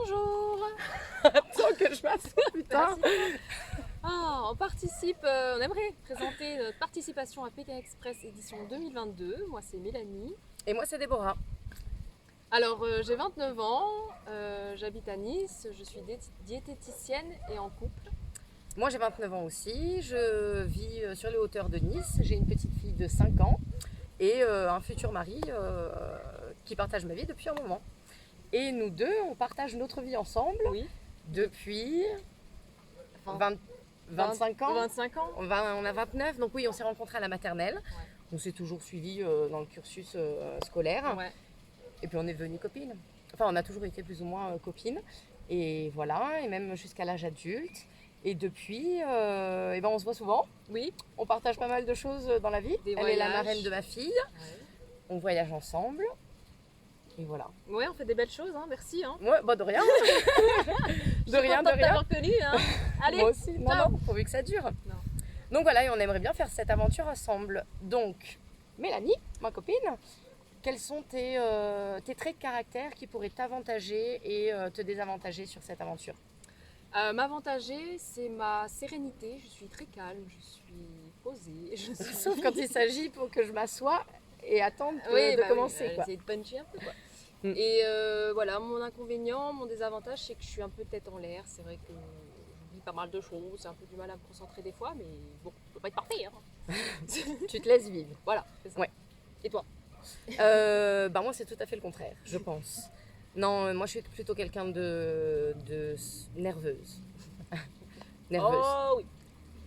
Bonjour. Attends que je m'assoie, putain. On participe, on aimerait présenter notre participation à Pékin Express édition 2022. Moi c'est Mélanie. Et moi c'est Déborah. Alors j'ai 29 ans, j'habite à Nice, je suis diététicienne et en couple. Moi j'ai 29 ans aussi, je vis sur les hauteurs de Nice, j'ai une petite fille de 5 ans et un futur mari qui partage ma vie depuis un moment. Et nous deux, on partage notre vie ensemble depuis 25 ans. 25 ans. On a 29, donc oui, on s'est rencontrés à la maternelle. Ouais. On s'est toujours suivis dans le cursus scolaire. Ouais. Et puis on est devenues copines. Enfin, on a toujours été plus ou moins copines. Et voilà, et même jusqu'à l'âge adulte. Et depuis, on se voit souvent. Oui. On partage pas mal de choses dans la vie. Elle est la marraine de ma fille. Ouais. On voyage ensemble. Et voilà. Ouais, on fait des belles choses, hein. Merci. Hein. Ouais, bah de rien. de rien. Connu, hein. Allez. Moi aussi. Non, pourvu que ça dure. Non. Donc voilà, et on aimerait bien faire cette aventure ensemble. Donc, Mélanie, ma copine, quels sont tes traits de caractère qui pourraient t'avantager et te désavantager sur cette aventure? M'avantager, c'est ma sérénité. Je suis très calme, je suis posée. Sauf quand il s'agit pour que je m'assoie et attendre de commencer. Oui, essayer de puncher un peu, quoi. Et voilà, mon inconvénient, mon désavantage, c'est que je suis un peu tête en l'air. C'est vrai que j'oublie pas mal de choses, j'ai un peu du mal à me concentrer des fois, mais bon, je peux pas être parfait. Hein. Tu te laisses vivre. Voilà, c'est ça. Ouais. Et toi? Moi, c'est tout à fait le contraire, je pense. Non, moi, je suis plutôt quelqu'un de nerveuse. Nerveuse. Oh oui.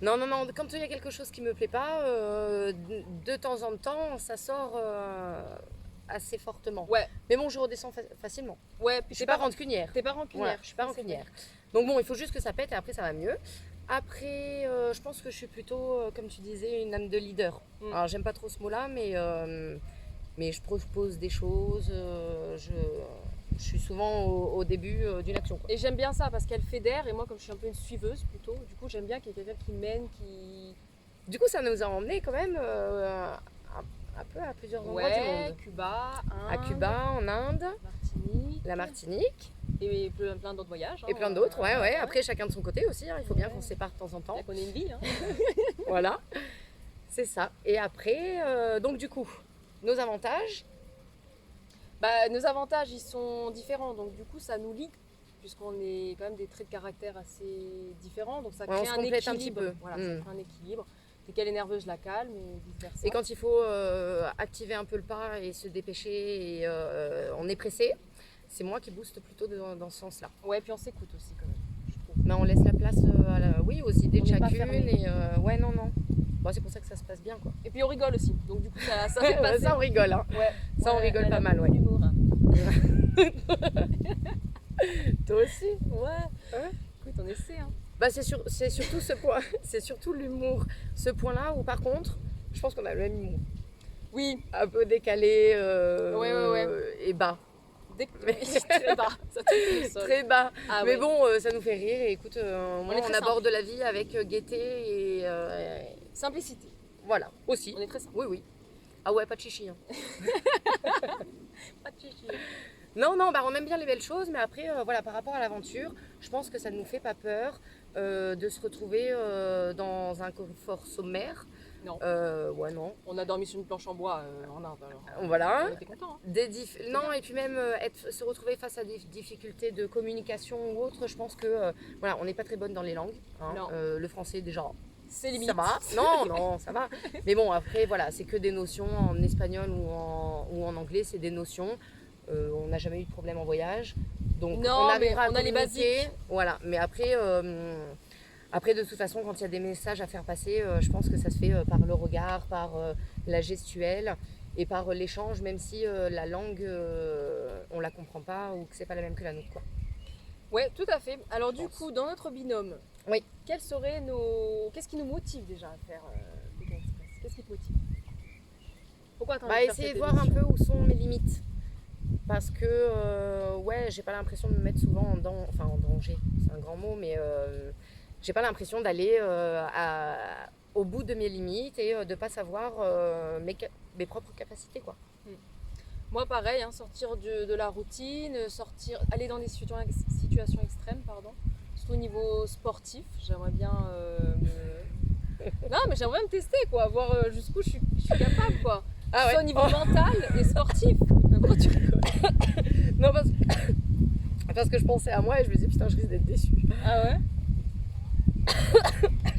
Non, quand il y a quelque chose qui me plaît pas, de temps en temps, ça sort assez fortement. Ouais. Mais bon, je redescends facilement. Ouais, puis je suis pas rancunière. T'es pas rancunière. Ouais, je suis pas rancunière. Donc bon, il faut juste que ça pète et après ça va mieux. Après, je pense que je suis plutôt, comme tu disais, une âme de leader. Alors j'aime pas trop ce mot-là, mais je propose des choses, je suis souvent au début d'une action. Quoi. Et j'aime bien ça parce qu'elle fédère et moi comme je suis un peu une suiveuse plutôt, du coup j'aime bien qu'il y ait quelqu'un qui mène, qui... Du coup ça nous a emmenés quand même un peu à plusieurs endroits du monde. Cuba, Inde, à Cuba, en Inde, la Martinique. Et plein d'autres voyages. Et plein d'autres, ouais. Après chacun de son côté aussi, hein. Il faut bien qu'on se sépare de temps en temps. On ait une vie. Hein. Voilà, c'est ça. Et après, donc du coup, nos avantages. Nos avantages, ils sont différents, donc du coup, ça nous lie, puisqu'on est quand même des traits de caractère assez différents, donc ça crée un équilibre. Un petit peu. Voilà, ça crée un équilibre. Dès qu'elle est nerveuse, je la calme et vice-versa. Et quand il faut activer un peu le pas et se dépêcher, et on est pressé, c'est moi qui booste plutôt dans ce sens-là. Ouais, puis on s'écoute aussi quand même, je trouve. Mais on laisse la place aux idées de chacune. Et non. Bon, c'est pour ça que ça se passe bien, quoi. Et puis on rigole aussi, donc du coup ça fait passer. Ça on rigole, hein. Ouais. Ça on rigole pas mal, ouais. L'humour, hein. Toi aussi? Ouais. Écoute, on essaie, hein. C'est surtout ce point, c'est surtout l'humour, ce point-là où par contre, je pense qu'on a le même humour. Oui. Un peu décalé et bas. Très bas. Ça très bas. Ah, mais bon, ça nous fait rire et écoute, on aborde la vie avec gaieté et... simplicité. Voilà, aussi. On est très simple. Oui. Ah ouais, pas de chichi. Hein. Pas de chichi. Non, on aime bien les belles choses, mais après, par rapport à l'aventure, je pense que ça ne nous fait pas peur de se retrouver dans un confort sommaire. Non. Non. On a dormi sur une planche en bois en Inde. Voilà. On était contents. Hein. Et puis même se retrouver face à des difficultés de communication ou autre, je pense que on n'est pas très bonne dans les langues. Hein. Le français déjà. C'est limite. Ça va. Non, ça va. Mais bon, après, voilà, c'est que des notions en espagnol ou en anglais, c'est des notions. On n'a jamais eu de problème en voyage. Donc on arrivera on a les basiques. Voilà, mais après, de toute façon, quand il y a des messages à faire passer, je pense que ça se fait par le regard, par la gestuelle et par l'échange, même si la langue, on la comprend pas ou que c'est pas la même que la nôtre, quoi. Ouais, tout à fait. Alors du coup, dans notre binôme, oui. Qu'est-ce qui nous motive déjà à faire Pékin Express? Qu'est-ce qui te motive? Pourquoi t'as envie de faire essayer cette de voir un émission? peu où sont mes limites. Parce que, j'ai pas l'impression de me mettre souvent en danger, c'est un grand mot, mais j'ai pas l'impression d'aller au bout de mes limites et de pas savoir mes propres capacités, quoi. Moi, pareil, hein, sortir de la routine, aller dans des situations extrêmes, pardon. Surtout au niveau sportif, j'aimerais bien non, mais j'aimerais me tester, quoi, voir jusqu'où je suis capable, quoi. Ah Soit ouais. au niveau mental et sportif. Mais pourquoi tu rigoles? Non, parce que je pensais à moi et je me disais putain, je risque d'être déçue. Ah ouais?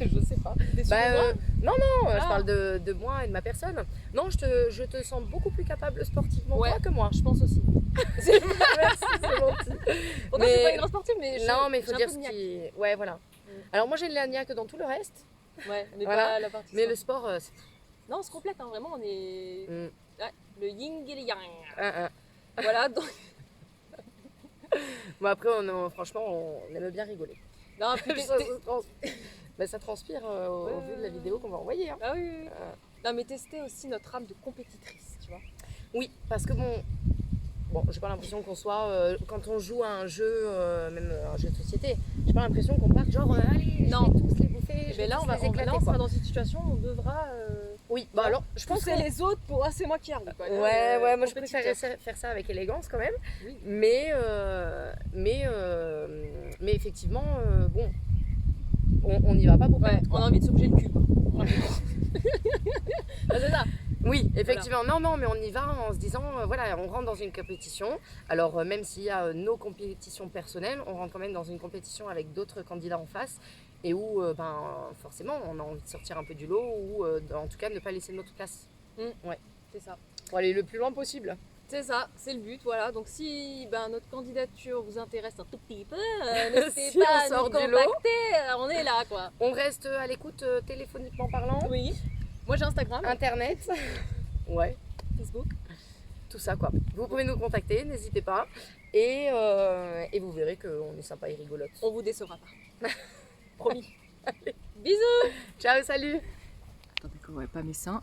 Je sais pas. Déçue de moi? Non, je Ah. parle de moi et de ma personne. Non, je te sens beaucoup plus capable sportivement Ouais. toi que moi. Je pense aussi. Merci, c'est gentil. Pourtant, je suis pas une grande sportive, mais non, mais il faut j'ai un dire peu de ce niaque. qui. Ouais, voilà. Alors, moi, j'ai de la niaque dans tout le reste. Ouais, mais Voilà. pas la partie Mais le sportive. sport, c'est. Non, on se complète, hein, vraiment, on est. Mm. Ouais, le yin et le yang. Un. Voilà, donc. Bon, après, franchement, on aime bien rigoler. Non, puis Ça transpire au vu de la vidéo qu'on va envoyer. Hein. Ah oui, oui, oui. Non, mais tester aussi notre âme de compétitrice, tu vois. Oui, parce que bon, j'ai pas l'impression qu'on soit, quand on joue à un jeu, même un jeu de société, j'ai pas l'impression qu'on parte genre, allez, Non. je vais tous les bouffer, je vais Mais là, tous on va, les éclater, là, on quoi. sera dans une situation où on devra. Oui, bah alors, je pense pousser les autres pour. Ah, c'est moi qui arrive. Quoi. Ouais, moi je Compétiteur. préférerais faire ça avec élégance quand même. Oui. Mais effectivement, bon, on n'y va pas pour Ouais, perdre, on quoi. a envie de se bouger le cul, quoi. Ah, c'est ça. Oui, effectivement. Voilà. Non, mais on y va en se disant, voilà, on rentre dans une compétition. Alors, même s'il y a nos compétitions personnelles, on rentre quand même dans une compétition avec d'autres candidats en face et où, forcément, on a envie de sortir un peu du lot ou, en tout cas, ne pas laisser notre place. Ouais. C'est ça. Pour aller le plus loin possible. C'est ça, c'est le but, voilà. Donc si notre candidature vous intéresse un tout petit peu, n'hésitez Si pas on à sort nous du lot. contacter, on est là, quoi. On reste à l'écoute téléphoniquement parlant. Oui. Moi j'ai Instagram, Internet. Ouais. Facebook. Tout ça, quoi. Vous pouvez nous contacter, n'hésitez pas. Et vous verrez qu'on est sympa et rigolote. On vous décevra pas. Promis. Bisous. Ciao, salut. Attendez qu'on voit pas mes seins.